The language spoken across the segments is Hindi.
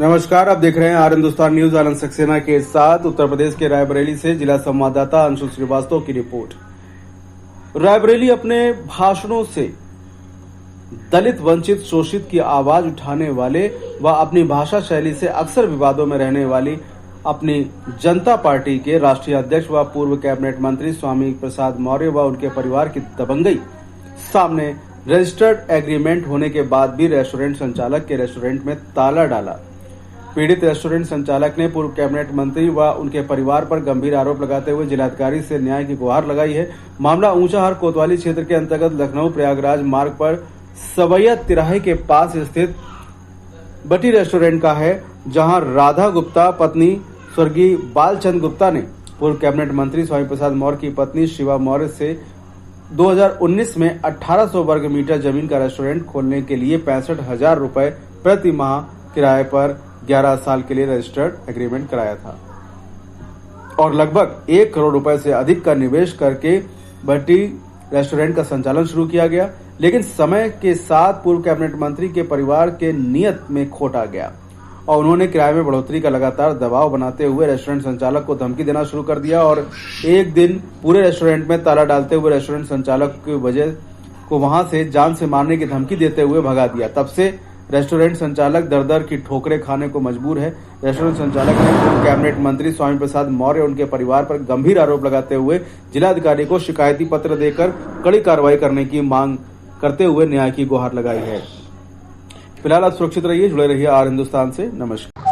नमस्कार, आप देख रहे हैं आर हिंदुस्तान न्यूज। आनंद सक्सेना के साथ उत्तर प्रदेश के रायबरेली से जिला संवाददाता अंशु श्रीवास्तव की रिपोर्ट। रायबरेली अपने भाषणों से दलित, वंचित, शोषित की आवाज उठाने वाले व अपनी भाषा शैली से अक्सर विवादों में रहने वाली अपनी जनता पार्टी के राष्ट्रीय अध्यक्ष व पूर्व कैबिनेट मंत्री स्वामी प्रसाद मौर्य व उनके परिवार की दबंगई सामने रजिस्टर्ड एग्रीमेंट होने के बाद भी रेस्टोरेंट संचालक के रेस्टोरेंट में ताला डाला। पीड़ित रेस्टोरेंट संचालक ने पूर्व कैबिनेट मंत्री व उनके परिवार पर गंभीर आरोप लगाते हुए जिलाधिकारी से न्याय की गुहार लगाई है। मामला ऊंचाहार कोतवाली क्षेत्र के अंतर्गत लखनऊ प्रयागराज मार्ग पर सवैया तिराहे के पास स्थित बटी रेस्टोरेंट का है, जहां राधा गुप्ता पत्नी स्वर्गीय बालचंद गुप्ता ने पूर्व कैबिनेट मंत्री स्वामी प्रसाद मौर्य की पत्नी शिवा मौर्य से 2019 में 1800 वर्ग मीटर जमीन का रेस्टोरेंट खोलने के लिए 65,000 रुपए प्रति माह किराए पर 11 साल के लिए रजिस्टर्ड एग्रीमेंट कराया था और लगभग 1 करोड़ रुपए से अधिक का निवेश करके भट्टी रेस्टोरेंट का संचालन शुरू किया गया। लेकिन समय के साथ पूर्व कैबिनेट मंत्री के परिवार के नियत में खोट आ गया और उन्होंने किराए में बढ़ोतरी का लगातार दबाव बनाते हुए रेस्टोरेंट संचालक को धमकी देना शुरू कर दिया और एक दिन पूरे रेस्टोरेंट में ताला डालते हुए रेस्टोरेंट संचालक की वजह को वहां से जान से मारने की धमकी देते हुए भगा दिया। तब से रेस्टोरेंट संचालक दर दर की ठोकरें खाने को मजबूर है। रेस्टोरेंट संचालक ने पूर्व कैबिनेट मंत्री स्वामी प्रसाद मौर्य और उनके परिवार पर गंभीर आरोप लगाते हुए जिलाधिकारी को शिकायती पत्र देकर कड़ी कार्रवाई करने की मांग करते हुए न्याय की गुहार लगाई है। फिलहाल आप सुरक्षित रहिए, जुड़े रहिए आर हिंदुस्तान से। नमस्कार।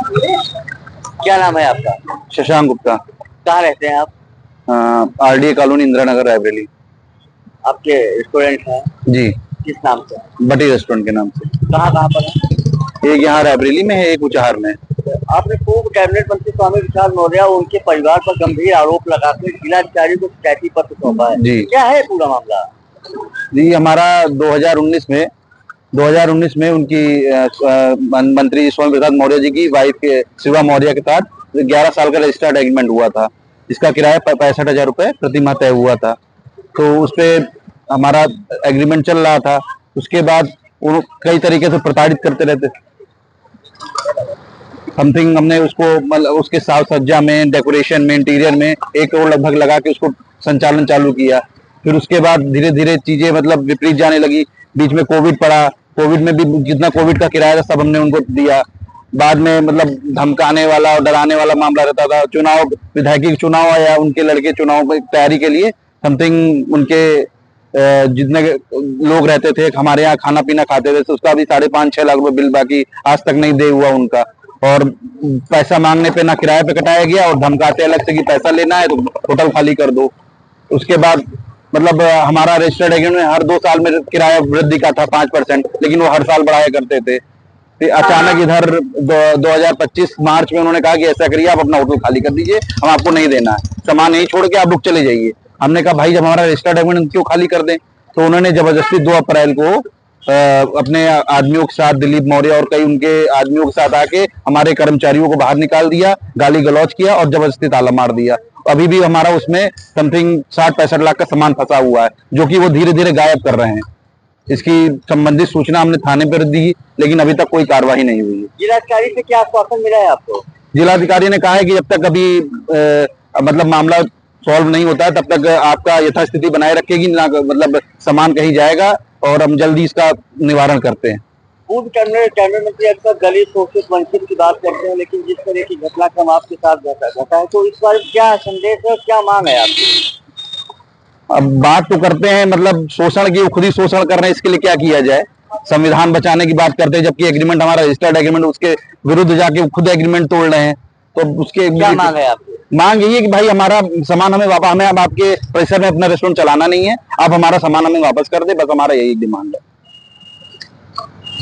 क्या नाम है आपका? शशांक गुप्ता। कहाँ रहते हैं आप? RDA colony, Indira Nagar, Raebareli. आपके रेस्टोरेंट है जी। किस नाम से? बटी रेस्टोरेंट के नाम से। कहाँ पर है? एक यहाँ रायबरेली में है, एक ऊंचाहार में। आपने पूर्व कैबिनेट मंत्री स्वामी प्रसाद मौर्य और उनके परिवार पर गंभीर आरोप लगाकर जिलाधिकारी को शिकायती पत्र सौंपा है जी। क्या है पूरा मामला? जी, हमारा 2019 में उनकी मंत्री स्वामी प्रसाद मौर्य जी की वाइफ के शिवा मौर्य के साथ 11 साल का रजिस्टर्ड एग्रीमेंट हुआ था, जिसका किराया 65,000 रुपए प्रति माह तय हुआ था। तो उस पे हमारा एग्रीमेंट चल रहा था। उसके बाद वो कई तरीके से प्रताड़ित करते रहते। समथिंग हमने उसको मतलब उसके साज सज्जा में, डेकोरेशन में, इंटीरियर में 1 करोड़ लगभग लगा के उसको संचालन चालू किया। फिर उसके बाद धीरे धीरे चीजें मतलब विपरीत जाने लगी। बीच में कोविड पड़ा, कोविड में भी जितना कोविड का किराया था सब हमने उनको दिया। बाद में मतलब धमकाने वाला और डराने वाला मामला रहता था। चुनाव, विधायकी चुनाव आया, उनके लड़के चुनाव की तैयारी के लिए समथिंग उनके जितने लोग रहते थे हमारे यहाँ खाना पीना खाते थे, तो उसका भी 5.5-6 लाख रुपए बिल बाकी आज तक नहीं दे हुआ उनका। और पैसा मांगने पे ना किराए पे कटाया गया और धमकाते अलग से कि पैसा लेना है तो होटल खाली कर दो। उसके बाद मतलब हमारा रजिस्टर्ड एग्रीमेंट में हर 2 साल में किराया वृद्धि का था 5%, लेकिन वो हर साल बढ़ाया करते थे। फिर अचानक इधर 2025 मार्च में उन्होंने कहा कि ऐसा करिए, आप अपना होटल खाली कर दीजिए, हम आपको नहीं देना है, सामान यहीं छोड़ के आप लोग चले जाइए। हमने कहा भाई जब हमारा रजिस्टर्ड एग्रीमेंट क्यों खाली कर दें? तो उन्होंने जबरदस्ती 2 अप्रैल को अपने आदमियों के साथ, दिलीप मौर्य और कई उनके आदमियों के साथ आके हमारे कर्मचारियों को बाहर निकाल दिया, गाली गलौज किया और जबरदस्ती ताला मार दिया। अभी भी हमारा उसमें समथिंग 60-65 लाख का सामान फंसा हुआ है, जो कि वो धीरे धीरे गायब कर रहे हैं। इसकी संबंधित सूचना हमने थाने पर दी, लेकिन अभी तक कोई कार्रवाई नहीं हुई है। जिलाधिकारी से क्या आश्वासन मिला है आपको? जिलाधिकारी ने कहा है कि जब तक अभी मतलब मामला सॉल्व नहीं होता है तब तक आपका यथास्थिति बनाए रखेगी, ना मतलब सामान कहीं जाएगा और हम जल्दी इसका निवारण करते हैं। पूर्व कैबिनेट मंत्री अक्सर दलित, शोषित, वंचित की बात करते हैं, लेकिन जिस तरह की घटनाक्रम आपके साथ घटा है, तो इस बार क्या संदेश है, क्या मांग है आपकी? अब बात तो करते हैं मतलब शोषण की, खुद ही शोषण कर रहे हैं, इसके लिए क्या किया जाए? संविधान बचाने की बात करते हैं, जबकि एग्रीमेंट हमारा रजिस्टर्ड एग्रीमेंट, उसके विरुद्ध जाके खुद एग्रीमेंट तोड़ रहे हैं। तो उसके क्या मांग है आपकी? मांग यही है कि भाई हमारा सामान हमें अब आपके परिसर में अपना रेस्टोरेंट चलाना नहीं है, आप हमारा सामान हमें वापस कर दे, बस हमारा यही डिमांड है।